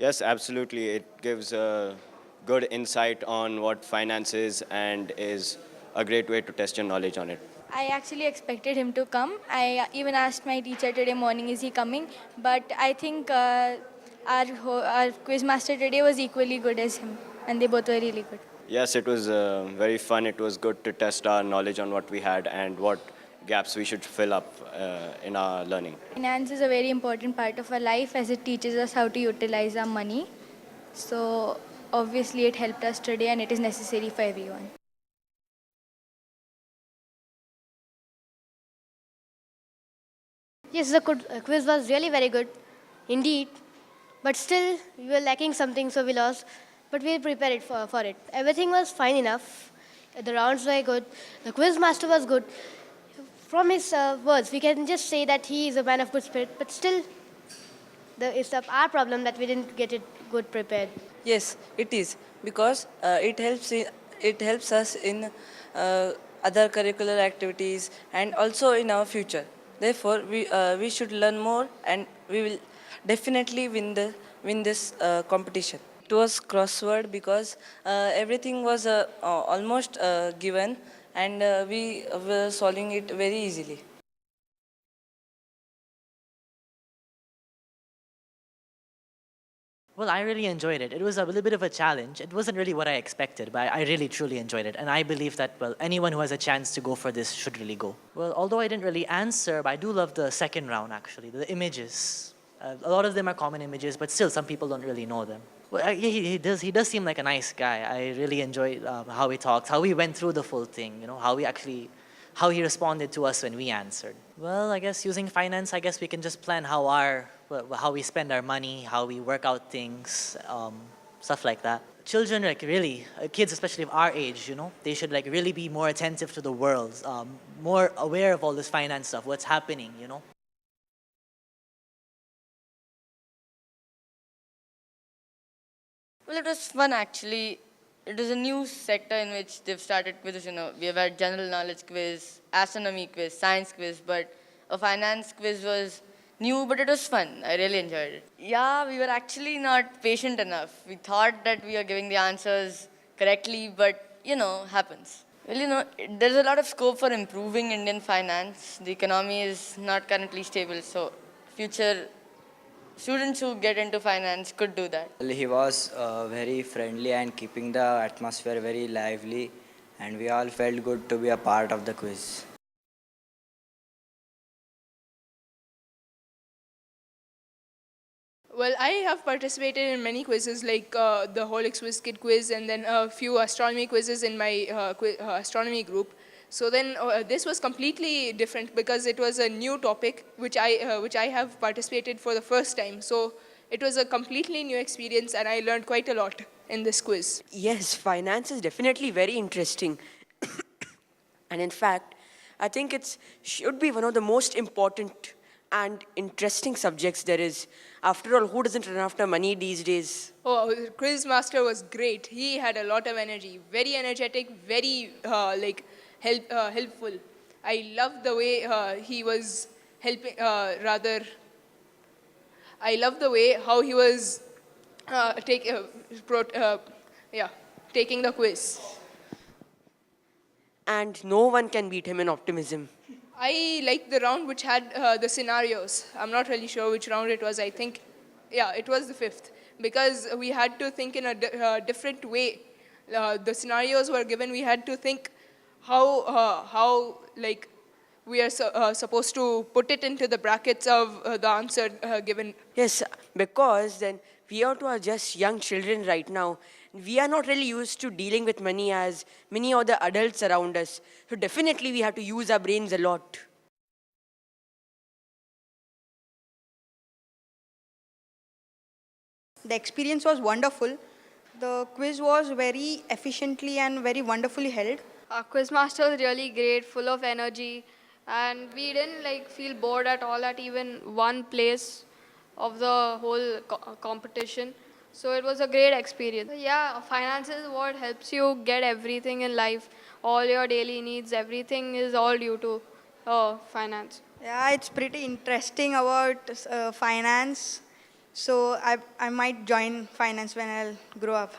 Yes, absolutely. It gives a good insight on what finance is and is a great way to test your knowledge on it. I actually expected him to come. I even asked my teacher today morning, is he coming? But I think our quiz master today was equally good as him, and they both were really good. Yes, it was very fun. It was good to test our knowledge on what we had and what gaps we should fill up in our learning. Finance is a very important part of our life as it teaches us how to utilize our money. So obviously it helped us today and it is necessary for everyone. Yes, the quiz was really very good, indeed. But still, we were lacking something, so we lost. But we prepared for it. Everything was fine enough. The rounds were good. The quiz master was good. From his words, we can just say that he is a man of good spirit. But still, it's our problem that we didn't get it good prepared. Yes, it is because it helps us in other curricular activities and also in our future. Therefore, we should learn more, and we will definitely win this competition. It was crossword because everything was almost given, and we were solving it very easily. Well, I really enjoyed it. It was a little bit of a challenge. It wasn't really what I expected, but I really truly enjoyed it. And I believe that, well, anyone who has a chance to go for this should really go. Well, although I didn't really answer, but I do love the second round actually, the images. A lot of them are common images, but still some people don't really know them. Well, he does seem like a nice guy. I really enjoyed how he talks, how he went through the full thing, how he responded to us when we answered. Well, I guess using finance, I guess we can just plan how we spend our money, how we work out things, stuff like that. Children, like really, kids especially of our age, they should like really be more attentive to the world, more aware of all this finance stuff, what's happening. Well, it was fun actually. It is a new sector in which they've started quizzes. We have had general knowledge quiz, astronomy quiz, science quiz, but a finance quiz was new, but it was fun. I really enjoyed it. Yeah, we were actually not patient enough. We thought that we were giving the answers correctly, but happens. Well, there's a lot of scope for improving Indian finance. The economy is not currently stable, so future students who get into finance could do that. Well, he was very friendly and keeping the atmosphere very lively, and we all felt good to be a part of the quiz. Well, I have participated in many quizzes like the Holix Kid quiz and then a few astronomy quizzes in my astronomy group. So then this was completely different because it was a new topic which I have participated for the first time. So it was a completely new experience and I learned quite a lot in this quiz. Yes, finance is definitely very interesting. And in fact, I think it should be one of the most important and interesting subjects there is. After all, who doesn't run after money these days? Oh, the quiz master was great. He had a lot of energy, very energetic, very helpful. I love the way he was helping. I love the way how he was taking the quiz. And no one can beat him in optimism. I liked the round which had the scenarios. I'm not really sure which round it was. I think, yeah, it was the fifth. Because we had to think in a different way. The scenarios were given. We had to think how we are supposed to put it into the brackets of the answer given. Yes, because then we are just young children right now. We are not really used to dealing with money as many of the adults around us. So definitely we have to use our brains a lot. The experience was wonderful. The quiz was very efficiently and very wonderfully held. Our quizmaster was really great, full of energy, and we didn't feel bored at all at even one place of the whole competition. So it was a great experience. Yeah, finance is what helps you get everything in life. All your daily needs, everything is all due to finance. Yeah, it's pretty interesting about finance. So I might join finance when I'll grow up.